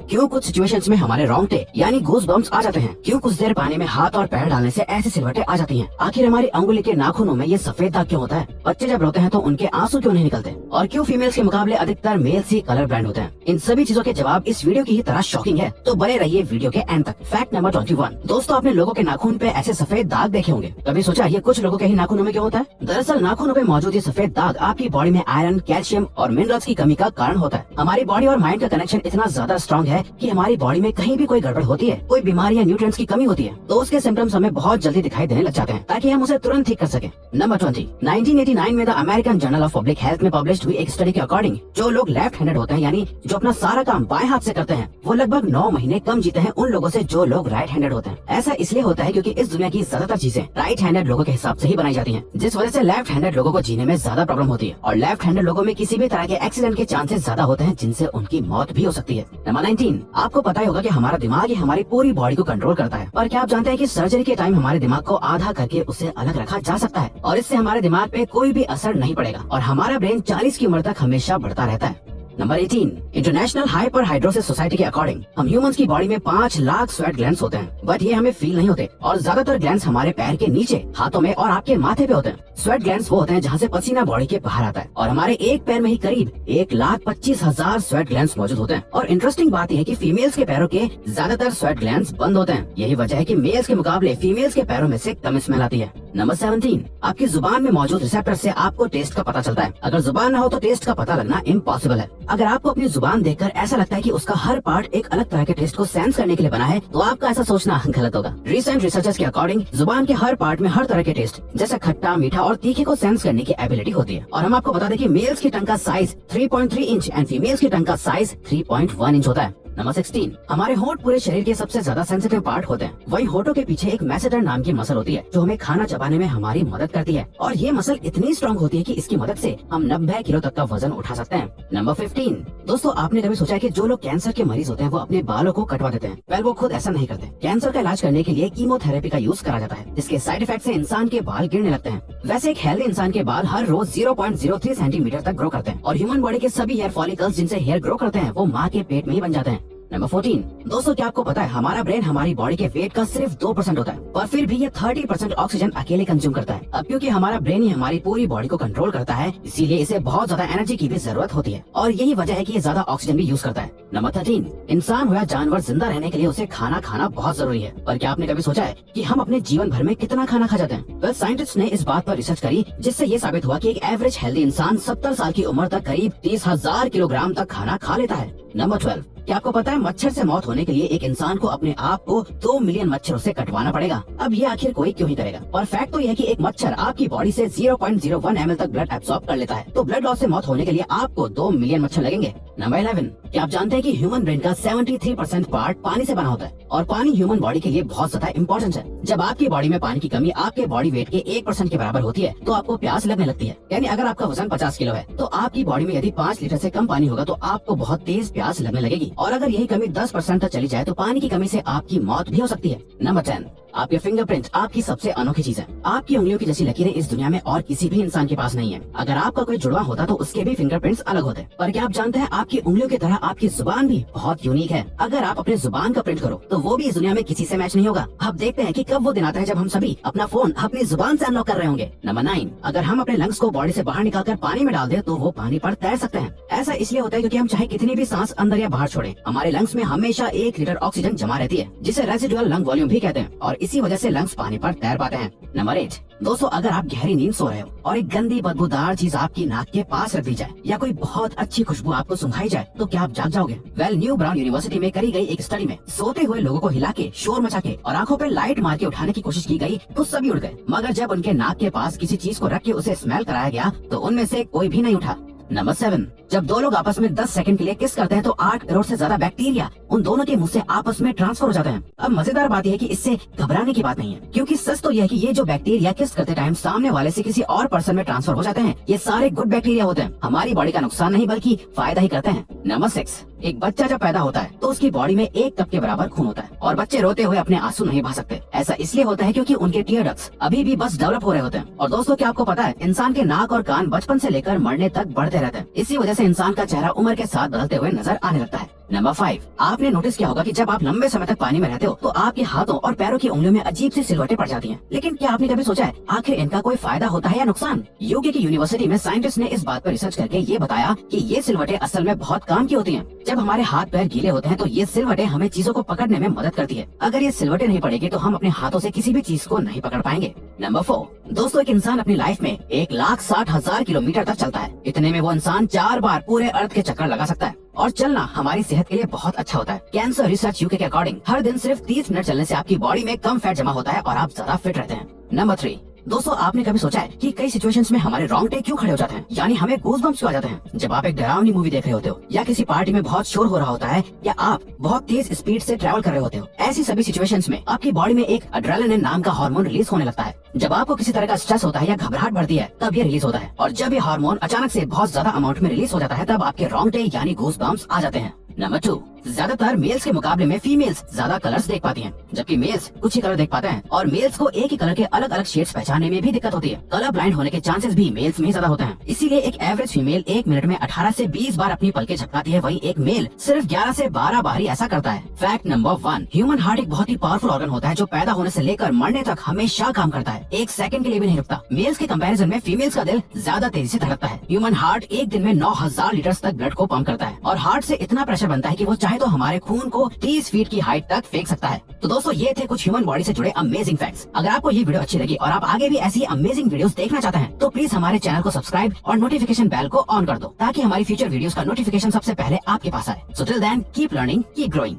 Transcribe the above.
क्यों कुछ सिचुएशंस में हमारे रोंगटे यानी गूज बम्स आ जाते हैं, क्यों कुछ देर पानी में हाथ और पैर डालने से ऐसी सिलवटें आ जाती हैं, आखिर हमारी अंगुली के नाखूनों में ये सफेद दाग क्यों होता है, बच्चे जब रोते हैं तो उनके आंसू क्यों नहीं निकलते, और क्यों फीमेल्स के मुकाबले अधिकतर मेल्स ही कलर ब्लाइंड होते हैं। इन सभी चीजों के जवाब इस वीडियो की ही तरह शॉकिंग है, तो बने रहिए वीडियो के एंड तक। Fact number 21। दोस्तों, आपने लोगों के नाखून पे ऐसे सफेद दाग देखे होंगे, कभी सोचा ये कुछ लोगों के ही नाखूनों में क्यों होता है? दरअसल नाखूनों पे मौजूद ये सफेद दाग आपकी बॉडी में आयरन, कैल्शियम और मिनरल्स की कमी का कारण होता है। हमारी बॉडी और माइंड का कनेक्शन इतना ज्यादा स्ट्रॉन्ग है कि हमारी बॉडी में कहीं भी कोई गड़बड़ होती है, कोई बीमारी या न्यूट्रिएंट्स की कमी होती है, तो उसके सिम्टम्स हमें बहुत जल्दी दिखाई देने लग जाते हैं, ताकि हम उसे तुरंत ठीक कर सकें। नंबर 20। 1989 में the American journal of public health में पब्लिश हुई एक स्टडी के अकॉर्डिंग जो लोग लेफ्ट हैंडेड होते हैं, यानी जो अपना सारा काम बाएं हाथ से करते हैं, वो लगभग 9 महीने कम जीते हैं उन लोगों से जो लोग राइट हैंडेड होते हैं। ऐसा इसलिए होता है क्योंकि इस दुनिया की ज्यादातर चीजें राइट हैंडेड लोगों के हिसाब से ही बनाई जाती हैं, जिस वजह से लेफ्ट हैंडेड लोगों को जीने में ज्यादा प्रॉब्लम होती है, और लेफ्ट हैंडेड लोगों में किसी भी तरह के एक्सीडेंट के चांसेस ज्यादा होते हैं, जिनसे उनकी मौत भी हो सकती है। नंबर 19। आपको पता ही होगा कि हमारा दिमाग ही हमारी पूरी बॉडी को कंट्रोल करता है, और क्या आप जानते हैं कि सर्जरी के टाइम हमारे दिमाग को आधा करके उसे अलग रखा जा सकता है, और इससे हमारे दिमाग पे कोई भी असर नहीं पड़ेगा, और हमारा ब्रेन 40 की उम्र तक हमेशा बढ़ता रहता है। Number 18। International hyper hidrosis society के अकॉर्डिंग हम ह्यूमंस की बॉडी में 5 लाख स्वेट ग्लैंड्स होते हैं, बट ये हमें फील नहीं होते, और ज्यादातर ग्लैंड्स हमारे पैर के नीचे, हाथों में और आपके माथे पे होते हैं। स्वेट ग्लैंड्स वो होते हैं जहाँ से पसीना बॉडी के बाहर आता है, और हमारे एक पैर में ही करीब 1,25,000 स्वेट ग्लैंड्स मौजूद होते हैं। और इंटरेस्टिंग बात यह है कि फीमेल्स के पैरों के ज्यादातर स्वेट ग्लैंड्स बंद होते हैं। यही वजह है कि मेल्स के मुकाबले फीमेल्स के पैरों में से कम स्मेल आती है। नंबर 17। आपकी जुबान में मौजूद रिसेप्टर से आपको टेस्ट का पता चलता है। अगर जुबान ना हो तो टेस्ट का पता लगना इम्पॉसिबल है। अगर आपको अपनी जुबान देखकर ऐसा लगता है कि उसका हर पार्ट एक अलग तरह के टेस्ट को सेंस करने के लिए बना है, तो आपका ऐसा सोचना गलत होगा। रिसेंट रिसर्चर्स के अकॉर्डिंग जुबान के हर पार्ट में हर तरह के टेस्ट जैसे खट्टा, मीठा और तीखे को सेंस करने की एबिलिटी होती है। और हम आपको बता दें कि मेल्स की टंग का साइज 3.3 इंच एंड फीमेल्स की टंग का साइज 3.1 इंच होता है। नंबर 16। हमारे होंठ पूरे शरीर के सबसे ज्यादा सेंसिटिव पार्ट होते हैं। वहीं होठों के पीछे एक मैसेडर नाम की मसल होती है, जो हमें खाना चबाने में हमारी मदद करती है, और ये मसल इतनी स्ट्रांग होती है कि इसकी मदद से हम 90 किलो तक का वजन उठा सकते हैं। नंबर 15। दोस्तों, आपने कभी सोचा है कि जो लोग कैंसर के मरीज होते हैं वो अपने बालों को कटवा देते हैं? वेल, वो खुद ऐसा नहीं करते। कैंसर का इलाज करने के लिए कीमोथेरेपी का यूज करा जाता है, जिसके साइड इफेक्ट से इंसान के बाल गिरने लगते हैं। वैसे एक हेल्दी इंसान के बाल हर रोज 0.03 सेंटीमीटर तक ग्रो करते हैं, और ह्यूमन बॉडी के सभी हेयर फॉलिकल्स जिनसे हेयर ग्रो करते हैं वो माँ के पेट में ही बन जाते हैं। नंबर 14। दोस्तों, क्या आपको पता है हमारा ब्रेन हमारी बॉडी के वेट का सिर्फ 2% होता है, पर फिर भी ये 30% ऑक्सीजन अकेले कंज्यूम करता है। अब क्योंकि हमारा ब्रेन ही हमारी पूरी बॉडी को कंट्रोल करता है, इसीलिए इसे बहुत ज्यादा एनर्जी की भी जरूरत होती है, और यही वजह है कि ये ज्यादा ऑक्सीजन भी यूज करता है। नंबर 13। इंसान हो या जानवर, जिंदा रहने के लिए उसे खाना खाना बहुत जरूरी है। पर क्या आपने कभी सोचा है कि हम अपने जीवन भर में कितना खाना खा जाते हैं? वेल, साइंटिस्ट ने इस बात पर रिसर्च करी, जिससे ये साबित हुआ कि एक एवरेज हेल्दी इंसान 70 साल की उम्र तक करीब 30,000 किलोग्राम तक खाना खा लेता है। नंबर 12। क्या आपको पता है मच्छर से मौत होने के लिए एक इंसान को अपने आप को 2 मिलियन मच्छरों से कटवाना पड़ेगा? अब ये आखिर कोई क्यों ही करेगा? पर फैक्ट तो यह है कि एक मच्छर आपकी बॉडी से 0.01 ml तक ब्लड एब्सॉर्ब कर लेता है, तो ब्लड लॉस से मौत होने के लिए आपको 2 मिलियन मच्छर लगेंगे। नंबर 11। क्या आप जानते हैं कि ह्यूमन ब्रेन का 73% पार्ट पानी से बना होता है, और पानी ह्यूमन बॉडी के लिए बहुत ज्यादा इम्पोर्टेंट है। जब आपकी बॉडी में पानी की कमी आपके बॉडी वेट के 1% के बराबर होती है, तो आपको प्यास लगने लगती है। यानी अगर आपका वजन 50 किलो है, तो आपकी बॉडी में यदि 5 लीटर से कम पानी होगा तो आपको बहुत तेज प्यास लगने लगेगी, और अगर यही कमी 10% तक चली जाए तो पानी की कमी से आपकी मौत भी हो सकती है। नंबर 10। आपके फिंगरप्रिंट आपकी सबसे अनोखी चीज है। आपकी उंगलियों की जैसी लकीरें इस दुनिया में और किसी भी इंसान के पास नहीं है। अगर आपका कोई जुड़वा होता तो उसके भी फिंगरप्रिंट्स अलग होते। पर क्या आप जानते हैं आपकी उंगलियों की तरह आपकी जुबान भी बहुत यूनिक है। अगर आप अपने जुबान का प्रिंट करो तो वो भी इस दुनिया में किसी से मैच नहीं होगा। अब देखते हैं कि कब वो दिन आता है जब हम सभी अपना फोन अपनी जुबान से अनलॉक कर रहे होंगे। नंबर 9। अगर हम अपने लंग्स को बॉडी से बाहर निकालकर पानी में डाल दें तो वो पानी पर तैर सकते हैं। ऐसा इसलिए होता है क्योंकि हम चाहे कितनी भी सांस अंदर या बाहर छोड़ें, हमारे लंग्स में हमेशा 1 लीटर ऑक्सीजन जमा रहती है, जिसे रेसिडुअल लंग वॉल्यूम भी कहते हैं, और इसी वजह से लंग्स पानी पर तैर पाते हैं। नंबर 8। दोस्तों, अगर आप गहरी नींद सो रहे हो और एक गंदी बदबूदार चीज आपकी नाक के पास रख दी जाए, या कोई बहुत अच्छी खुशबू आपको सुंघाई जाए, तो क्या आप जाग जाओगे? वेल, न्यू ब्राउन यूनिवर्सिटी में करी गई एक स्टडी में सोते हुए लोगों को हिला के, शोर मचा के और आंखों पे लाइट मार के उठाने की कोशिश की गई तो सभी उठ गए, मगर जब उनके नाक के पास किसी चीज को रख के उसे स्मेल कराया गया तो उनमें से कोई भी नहीं उठा। नंबर 7। जब दो लोग आपस में 10 सेकंड के लिए किस करते हैं तो 8 करोड़ से ज्यादा बैक्टीरिया उन दोनों के मुंह से आपस में ट्रांसफर हो जाते हैं। अब मजेदार बात यह है कि इससे घबराने की बात नहीं है, क्योंकि सच तो यह है कि ये जो बैक्टीरिया किस करते टाइम सामने वाले से किसी और पर्सन में ट्रांसफर हो जाते हैं, ये सारे गुड बैक्टीरिया होते हैं, हमारी बॉडी का नुकसान नहीं बल्कि फायदा ही करते हैं। नंबर 6। एक बच्चा जब पैदा होता है तो उसकी बॉडी में 1 कप के बराबर खून होता है, और बच्चे रोते हुए अपने आंसू नहीं बहा सकते। ऐसा इसलिए होता है क्योंकि उनके टीयर डक्ट्स अभी भी बस डेवलप हो रहे होते हैं। और दोस्तों, क्या आपको पता है इंसान के नाक और कान बचपन से लेकर मरने तक बढ़ते रहते हैं। इसी वजह से इंसान का चेहरा उम्र के साथ बदलते हुए नजर आने लगता है। नंबर 5, आपने नोटिस किया होगा कि जब आप लंबे समय तक पानी में रहते हो तो आपके हाथों और पैरों की उंगलियों में अजीब सी सिलवटें पड़ जाती हैं। लेकिन क्या आपने कभी सोचा है आखिर इनका कोई फायदा होता है या नुकसान? यूके की यूनिवर्सिटी में साइंटिस्ट ने इस बात पर रिसर्च करके ये बताया कि ये सिलवटें असल में बहुत काम की होती हैं। जब हमारे हाथ पैर गीले होते हैं तो ये सिलवटें हमें चीजों को पकड़ने में मदद करती है। अगर ये सिलवटें नहीं पड़ेगी तो हम अपने हाथों से किसी भी चीज को नहीं पकड़ पाएंगे। नंबर 4, दोस्तों एक इंसान अपनी लाइफ में 1,60,000 किलोमीटर तक चलता है। इतने में वो इंसान 4 बार पूरे अर्थ के चक्कर लगा सकता है। और चलना हमारी सेहत के लिए बहुत अच्छा होता है। कैंसर रिसर्च यूके के अकॉर्डिंग हर दिन सिर्फ 30 मिनट चलने से आपकी बॉडी में कम फैट जमा होता है और आप ज्यादा फिट रहते हैं। नंबर 3, दोस्तों आपने कभी सोचा है कि कई सिचुएशंस में हमारे रोंगटे क्यों खड़े हो जाते हैं, यानी हमें गूज़बम्प्स क्यों आ जाते हैं? जब आप एक डरावनी मूवी देख रहे होते हो या किसी पार्टी में बहुत शोर हो रहा होता है या आप बहुत तेज स्पीड से ट्रैवल कर रहे होते हो, ऐसी सभी सिचुएशंस में आपकी बॉडी में एक एड्रेनालिन नाम का हार्मोन रिलीज होने लगता है। जब आपको किसी तरह का स्ट्रेस होता है या घबराहट बढ़ती है तब ये रिलीज होता है और जब ये हार्मोन अचानक से बहुत ज्यादा अमाउंट में रिलीज हो जाता है तब आपके रोंगटे यानी गूज़बम्प्स आ जाते हैं। नंबर 2, ज्यादातर मेल्स के मुकाबले में फीमेल्स ज्यादा कलर्स देख पाती हैं, जबकि मेल्स कुछ ही कलर देख पाते हैं और मेल्स को एक ही कलर के अलग अलग शेड्स पहचानने में भी दिक्कत होती है। कलर ब्लाइंड होने के चांसेस भी मेल्स में ही ज्यादा होते हैं। इसीलिए एक एवरेज फीमेल 1 मिनट में 18 से 20 बार अपनी पलकें झपकाती है, वहीं एक मेल सिर्फ 11 से 12 बार ही ऐसा करता है। फैक्ट नंबर 1, ह्यूमन हार्ट एक बहुत ही पावरफुल ऑर्गन होता है जो पैदा होने से लेकर मरने तक हमेशा काम करता है, एक सेकंड के लिए भी नहीं रुकता। मेल्स के कंपैरिजन में फीमेल्स का दिल ज्यादा तेजी से धड़कता है। ह्यूमन हार्ट एक दिन में 9,000 लीटर तक ब्लड को पंप करता है और हार्ट से इतना प्रेशर बनता है कि वो चाहे तो हमारे खून को 30 फीट की हाइट तक फेंक सकता है। तो दोस्तों ये थे कुछ ह्यूमन बॉडी से जुड़े अमेजिंग फैक्ट्स। अगर आपको ये वीडियो अच्छी लगी और आप आगे भी ऐसी अमेजिंग वीडियोस देखना चाहते हैं तो प्लीज हमारे चैनल को सब्सक्राइब और नोटिफिकेशन बेल को ऑन कर दो ताकि हमारी फ्यूचर वीडियोस का नोटिफिकेशन सबसे पहले आपके पास आए। So till then keep learning, keep growing.